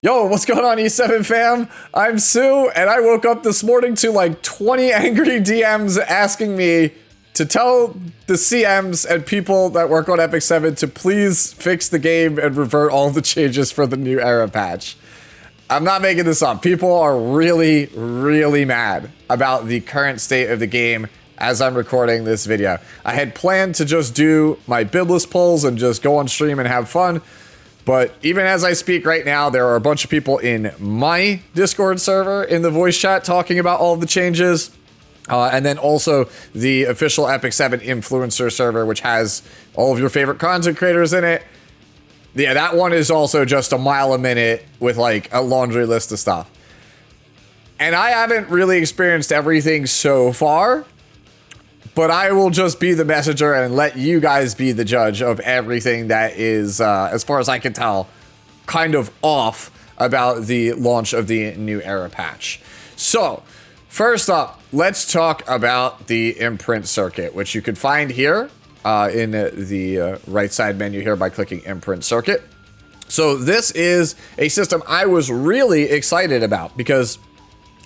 Yo, what's going on, E7 fam? I'm Sue, and I woke up this morning to like 20 angry DMs asking me to tell the CMs and people that work on Epic 7 to please fix the game and revert all the changes for the new era patch. I'm not making this up. People are really, really mad about the current state of the game as I'm recording this video. I had planned to just do my bidless polls and just go on stream and have fun. But even as I speak right now, there are a bunch of people in my Discord server in the voice chat talking about all of the changes. And then also the official Epic 7 influencer server, which has all of your favorite content creators in it. Yeah, that one is also just a mile a minute with like a laundry list of stuff. And I haven't really experienced everything so far, but I will just be the messenger and let you guys be the judge of everything that is, as far as I can tell, kind of off about the launch of the new era patch. So, first up, let's talk about the imprint circuit, which you can find here in the right side menu here by clicking imprint circuit. So this is a system I was really excited about because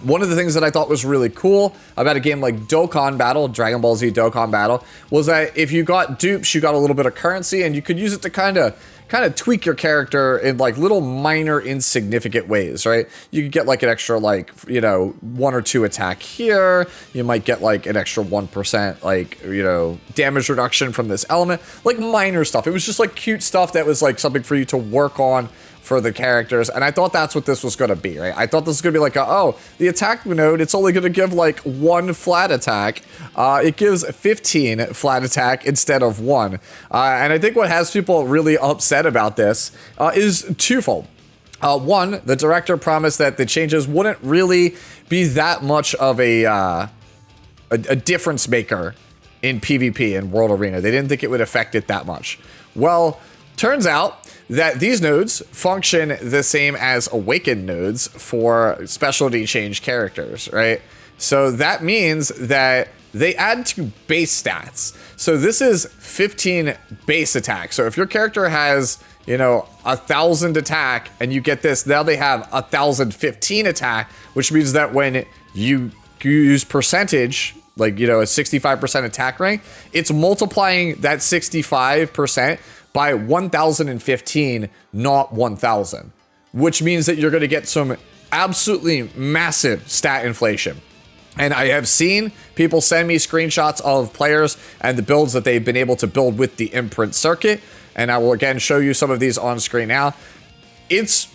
one of the things that I thought was really cool about a game like Dokkan Battle, Dragon Ball Z Dokkan Battle, was that if you got dupes, you got a little bit of currency and you could use it to kind of tweak your character in like little minor insignificant ways, right? You could get like an extra like, you know, 1 or 2 attack here. You might get like an extra 1% like, you know, damage reduction from this element, like minor stuff. It was just like cute stuff that was like something for you to work on for the characters, and I thought that's what this was going to be, right? I thought this was going to be like, oh, the attack node, it's only going to give like 1 flat attack. It gives 15 flat attack instead of 1. And I think what has people really upset about this is twofold. One, the director promised that the changes wouldn't really be that much of a difference maker in PvP and World Arena. They didn't think it would affect it that much. Well, turns out that these nodes function the same as awakened nodes for specialty change characters, right? So that means that they add to base stats. So this is 15 base attack. So if your character has, you know, 1,000 attack and you get this, now they have 1,015 attack, which means that when you use percentage, like, you know, a 65% attack rank, it's multiplying that 65% by 1,015, not 1,000, which means that you're going to get some absolutely massive stat inflation. And I have seen people send me screenshots of players and the builds that they've been able to build with the imprint circuit. And I will again show you some of these on screen now. It's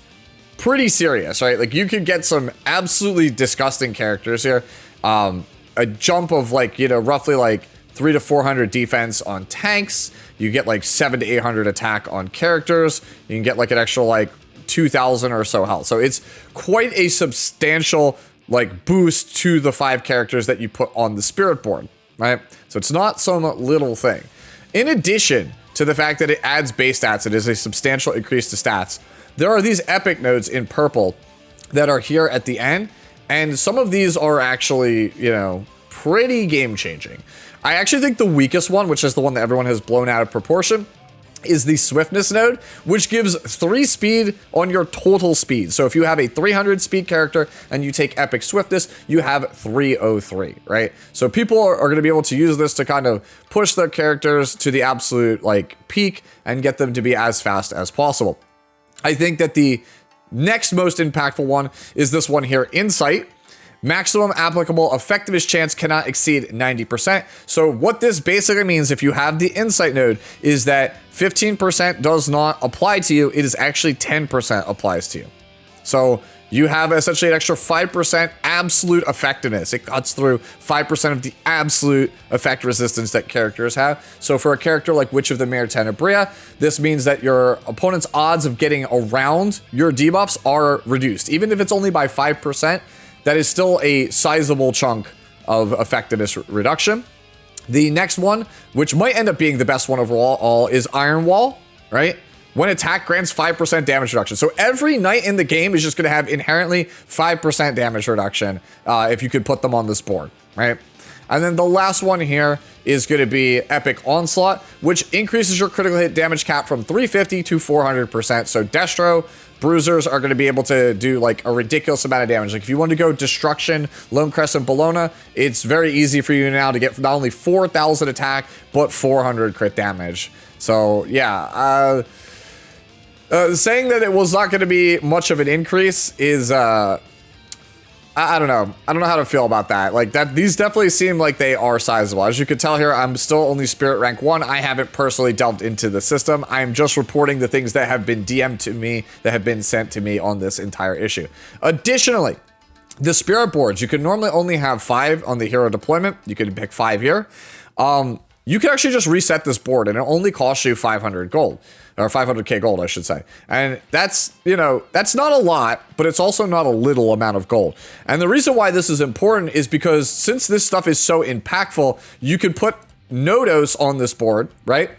pretty serious, right? Like, you could get some absolutely disgusting characters here. A jump of like, you know, roughly like 300 to 400 defense on tanks. You get like 700 to 800 attack on characters. You can get like an extra like 2,000 or so health. So it's quite a substantial like boost to the 5 characters that you put on the spirit board, right? So it's not some little thing. In addition to the fact that it adds base stats, it is a substantial increase to stats. There are these epic nodes in purple that are here at the end. And some of these are actually, you know, pretty game changing. I actually think the weakest one, which is the one that everyone has blown out of proportion, is the swiftness node, which gives 3 speed on your total speed. So if you have a 300 speed character and you take epic swiftness, you have 303, right? So people are going to be able to use this to kind of push their characters to the absolute like peak and get them to be as fast as possible. I think that the next most impactful one is this one here, Insight. Maximum applicable effectiveness chance cannot exceed 90%. So what this basically means, if you have the Insight node, is that 15% does not apply to you. It is actually 10% applies to you. So you have essentially an extra 5% absolute effectiveness. It cuts through 5% of the absolute effect resistance that characters have. So for a character like Witch of the Mare Tenebria, this means that your opponent's odds of getting around your debuffs are reduced. Even if it's only by 5%, that is still a sizable chunk of effectiveness reduction. The next one, which might end up being the best one overall, is Iron Wall, right? When attack grants 5% damage reduction. So every knight in the game is just going to have inherently 5% damage reduction if you could put them on this board, right? And then the last one here is going to be Epic Onslaught, which increases your critical hit damage cap from 350 to 400%. So Destro, bruisers are going to be able to do like a ridiculous amount of damage. Like if you want to go Destruction, Lone Crescent, Bologna, it's very easy for you now to get not only 4,000 attack, but 400 crit damage. So yeah, saying that it was not going to be much of an increase is, I don't know. I don't know how to feel about that. Like that, these definitely seem like they are sizable. As you can tell here, I'm still only Spirit rank 1. I haven't personally delved into the system. I am just reporting the things that have been DM'd to me, that have been sent to me on this entire issue. Additionally, the Spirit boards, you can normally only have 5 on the hero deployment. You can pick 5 here. You can actually just reset this board and it only costs you 500 gold. Or 500k gold, I should say. And that's, you know, that's not a lot, but it's also not a little amount of gold. And the reason why this is important is because since this stuff is so impactful, you can put Nodos on this board, right?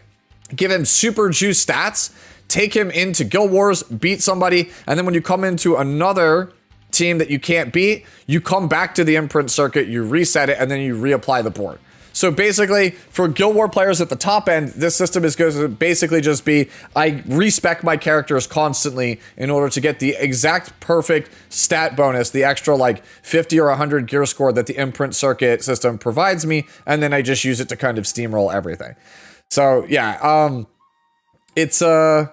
Give him super juice stats, take him into Guild Wars, beat somebody, and then when you come into another team that you can't beat, you come back to the imprint circuit, you reset it, and then you reapply the board. So basically, for Guild War players at the top end, this system is going to basically just be, I respec my characters constantly in order to get the exact perfect stat bonus, the extra like 50 or 100 gear score that the imprint circuit system provides me, and then I just use it to kind of steamroll everything. So yeah, it's kind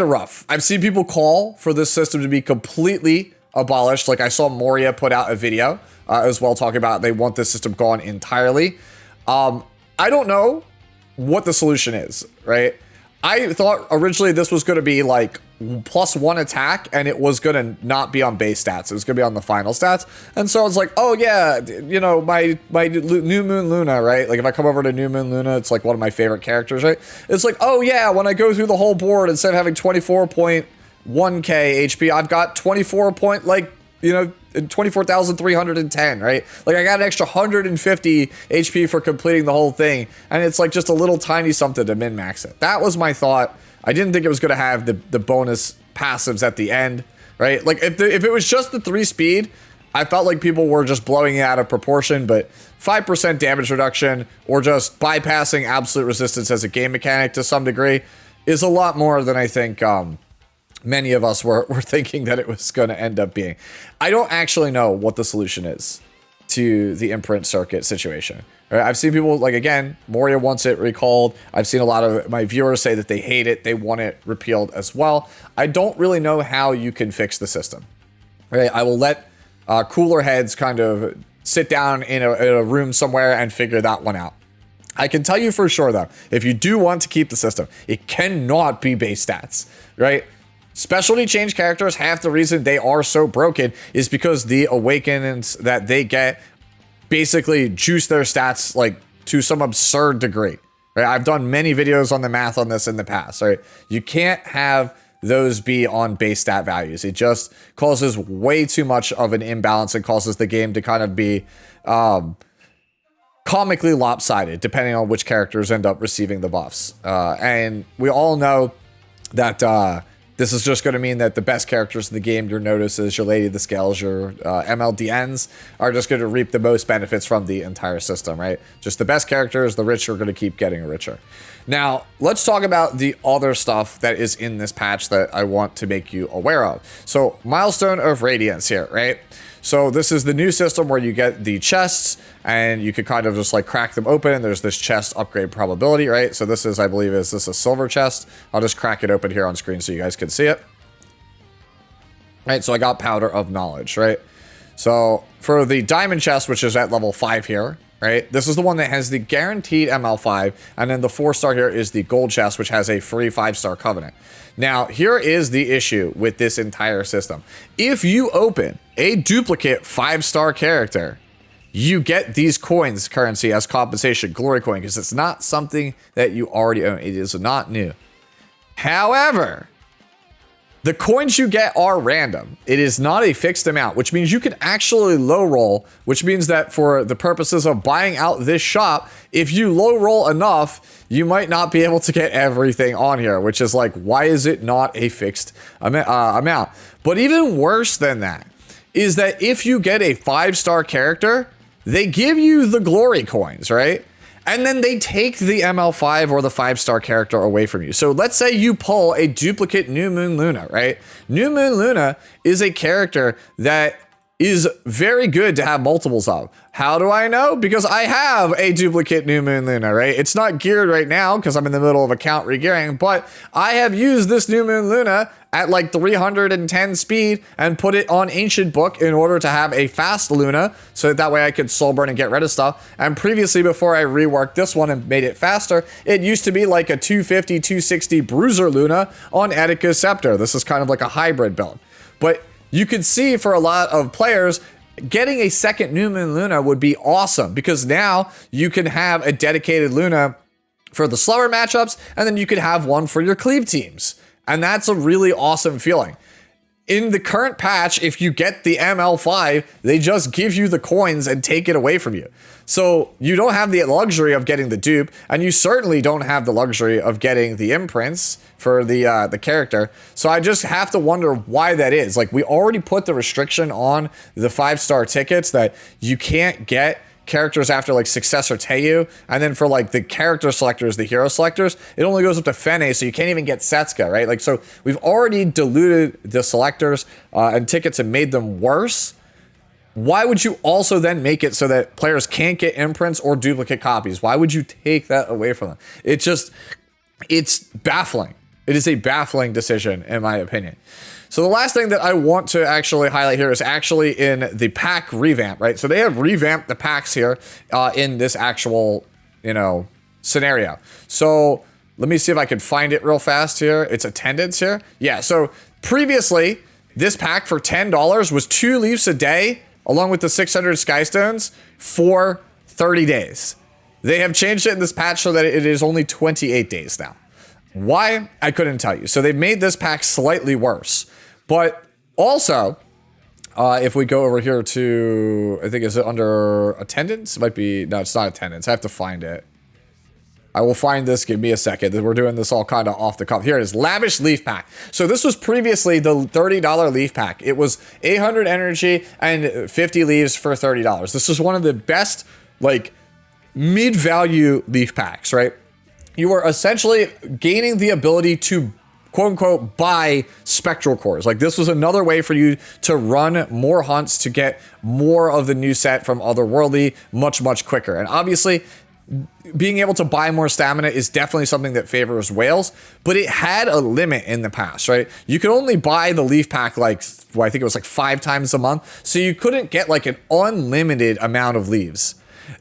of rough. I've seen people call for this system to be completely abolished. Like I saw Moria put out a video as well talking about they want this system gone entirely. I don't know what the solution is, right? I thought originally this was going to be like +1 attack and it was going to not be on base stats. It was going to be on the final stats. And so it's like, oh yeah, you know, my New Moon Luna, right? Like if I come over to New Moon Luna, it's like one of my favorite characters, right? It's like, oh yeah, when I go through the whole board, instead of having 24.1k HP, I've got 24,310, right? Like I got an extra 150 HP for completing the whole thing, and it's like just a little tiny something to min-max it. That was my thought. I didn't think it was going to have the bonus passives at the end, right? Like if it was just the 3 speed, I felt like people were just blowing it out of proportion, but 5% damage reduction or just bypassing absolute resistance as a game mechanic to some degree is a lot more than I think many of us were thinking that it was going to end up being. I don't actually know what the solution is to the imprint circuit situation. Right? I've seen people, like, again, Moria wants it recalled. I've seen a lot of my viewers say that they hate it. They want it repealed as well. I don't really know how you can fix the system. Right? I will let cooler heads kind of sit down in a room somewhere and figure that one out. I can tell you for sure, though, if you do want to keep the system, it cannot be base stats, right? Specialty change characters, half the reason they are so broken is because the awakenings that they get basically juice their stats like to some absurd degree. Right? I've done many videos on the math on this in the past. Right? You can't have those be on base stat values. It just causes way too much of an imbalance and causes the game to kind of be comically lopsided depending on which characters end up receiving the buffs. And we all know that this is just going to mean that the best characters in the game, your Notices, your Lady of the Scales, your MLDNs, are just going to reap the most benefits from the entire system, right? Just the best characters, the rich are going to keep getting richer. Now, let's talk about the other stuff that is in this patch that I want to make you aware of. So, Milestone of Radiance here, right? So this is the new system where you get the chests and you can kind of just like crack them open and there's this chest upgrade probability, right? So this is, I believe, is this a silver chest? I'll just crack it open here on screen so you guys can see it. Right, so I got Powder of Knowledge, right? So for the diamond chest, which is at level 5 here, right? This is the one that has the guaranteed ML5, and then the 4-star here is the gold chest, which has a free 5-star covenant. Now, here is the issue with this entire system. If you open a duplicate 5-star character, you get these coins currency as compensation, glory coin, because it's not something that you already own. It is not new. However, the coins you get are random. It is not a fixed amount, which means you can actually low roll, which means that for the purposes of buying out this shop, if you low roll enough, you might not be able to get everything on here, which is like, why is it not a fixed amount? But even worse than that is that if you get a 5-star character, they give you the glory coins, right? And then they take the ML5 or the 5-star character away from you. So let's say you pull a duplicate New Moon Luna, right? New Moon Luna is a character that is very good to have multiples of. How do I know? Because I have a duplicate New Moon Luna, right? It's not geared right now because I'm in the middle of account regearing, but I have used this New Moon Luna at like 310 speed and put it on Ancient Book in order to have a fast Luna so that way I could soul burn and get rid of stuff. And previously, before I reworked this one and made it faster, it used to be like a 250, 260 Bruiser Luna on Etika Scepter. This is kind of like a hybrid build. But you could see for a lot of players, getting a second New Moon Luna would be awesome because now you can have a dedicated Luna for the slower matchups, and then you could have one for your cleave teams. And that's a really awesome feeling. In the current patch, if you get the ML5, they just give you the coins and take it away from you. So you don't have the luxury of getting the dupe, and you certainly don't have the luxury of getting the imprints for the character. So I just have to wonder why that is. Like, we already put the restriction on the 5-star tickets that you can't get characters after like Successor Teiyu, and then for like the character selectors, the hero selectors, it only goes up to Fene, so you can't even get Setsuka, right? Like, so we've already diluted the selectors and tickets and made them worse. Why would you also then make it so that players can't get imprints or duplicate copies? Why would you take that away from them? It's baffling. It is a baffling decision, in my opinion. So the last thing that I want to actually highlight here is actually in the pack revamp, right? So they have revamped the packs here in this actual, scenario. So let me see if I can find it real fast here. It's attendance here. Yeah, so previously, this pack for $10 was 2 Leafs a day, along with the 600 Skystones for 30 days. They have changed it in this patch so that it is only 28 days now. Why? I couldn't tell you. So they made this pack slightly worse. But also, if we go over here to, I think, is it under attendance? It might be, no, it's not attendance. I have to find it. I will find this. Give me a second. We're doing this all kind of off the cuff. Here it is, Lavish Leaf Pack. So this was previously the $30 Leaf Pack. It was 800 energy and 50 leaves for $30. This is one of the best, like, mid-value Leaf Packs, right? You are essentially gaining the ability to, quote unquote, buy spectral cores. Like, this was another way for you to run more hunts to get more of the new set from Otherworldly much, much quicker. And obviously, being able to buy more stamina is definitely something that favors whales, but it had a limit in the past, right? You could only buy the Leaf Pack like, well, I think it was like 5 times a month. So you couldn't get like an unlimited amount of leaves.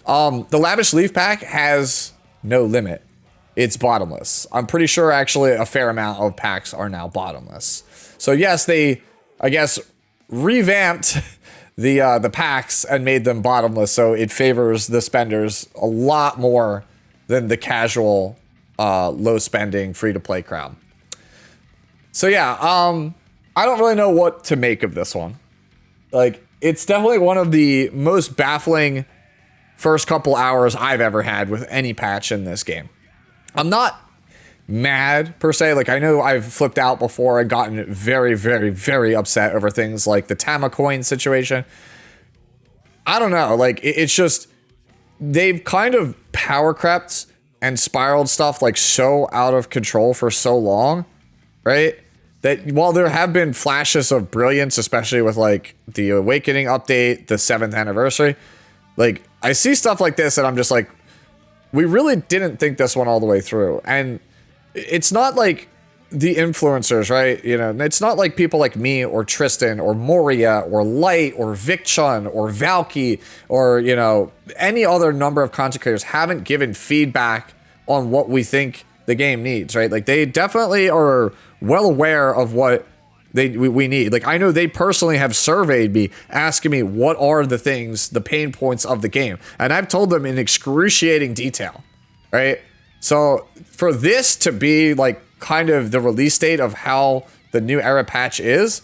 The Lavish Leaf Pack has no limit. It's bottomless. I'm pretty sure actually a fair amount of packs are now bottomless. So yes, they, I guess, revamped the packs and made them bottomless, so it favors the spenders a lot more than the casual, low spending, free to play crowd. So yeah, I don't really know what to make of this one. Like, it's definitely one of the most baffling first couple hours I've ever had with any patch in this game. I'm not mad per se. Like, I know I've flipped out before and gotten very, very, very upset over things like the Tama coin situation. I don't know. Like, it's just, they've kind of power crept and spiraled stuff like so out of control for so long, right? That while there have been flashes of brilliance, especially with like the Awakening update, the 7th anniversary, like, I see stuff like this and I'm just like, we really didn't think this one all the way through. And it's not like the influencers, right? It's not like people like me or Tristan or Moria or Light or Vic Chun or Valky or, any other number of content creators haven't given feedback on what we think the game needs, right? Like, they definitely are well aware of what we need. Like, I know they personally have surveyed me, asking me what are the things, the pain points of the game. And I've told them in excruciating detail, right? So for this to be like kind of the release date of how the new era patch is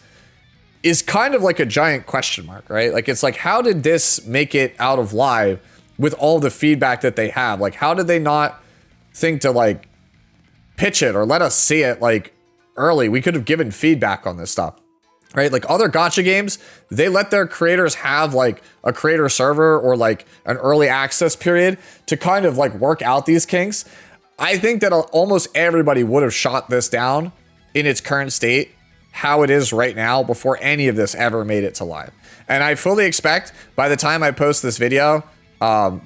kind of like a giant question mark, right? Like, it's like, how did this make it out of live with all the feedback that they have? Like, how did they not think to like pitch it or let us see it like early? We could have given feedback on this stuff. right? Like other gacha games, they let their creators have like a creator server or like an early access period to kind of like work out these kinks. I think that almost everybody would have shot this down in its current state, how it is right now, before any of this ever made it to live. And I fully expect by the time I post this video,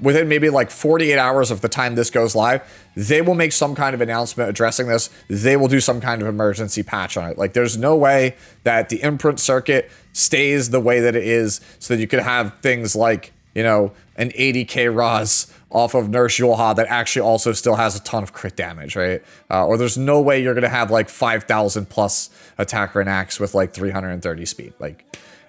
within maybe like 48 hours of the time this goes live, they will make some kind of announcement addressing this. They will do some kind of emergency patch on it. Like there's no way that the imprint circuit stays the way that it is so that you could have things like, you know, an 80k Raz off of Nurse Yulha that actually also still has a ton of crit damage, right? Or there's no way you're going to have like 5,000 plus attacker and axe with like 330 speed. Like,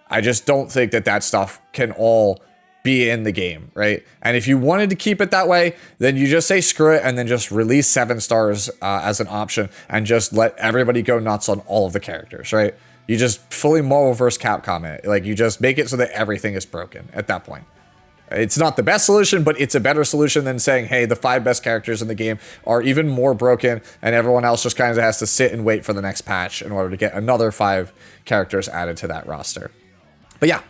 I just don't think that that stuff can all be in the game, right? And if you wanted to keep it that way, then you just say screw it and then just release 7 stars as an option and just let everybody go nuts on all of the characters, right? You just fully Marvel vs. Capcom it. Like, you just make it so that everything is broken at that point. It's not the best solution, but it's a better solution than saying, hey, the 5 best characters in the game are even more broken and everyone else just kind of has to sit and wait for the next patch in order to get another 5 characters added to that roster. But yeah,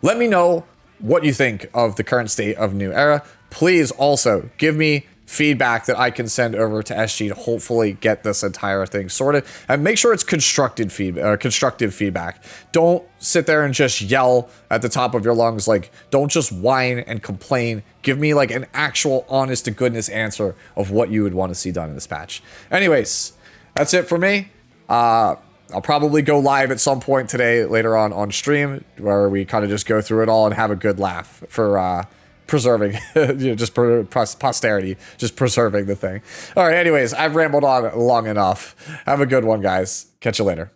let me know what you think of the current state of New Era. Please also give me feedback that I can send over to SG to hopefully get this entire thing sorted, and make sure it's constructive feedback. Don't sit there and just yell at the top of your lungs. Like, don't just whine and complain. Give me like an actual honest to goodness answer of what you would want to see done in this patch. Anyways, that's it for me. I'll probably go live at some point today later on stream where we kind of just go through it all and have a good laugh for preserving, you know, just posterity, just preserving the thing. All right, anyways, I've rambled on long enough. Have a good one, guys. Catch you later.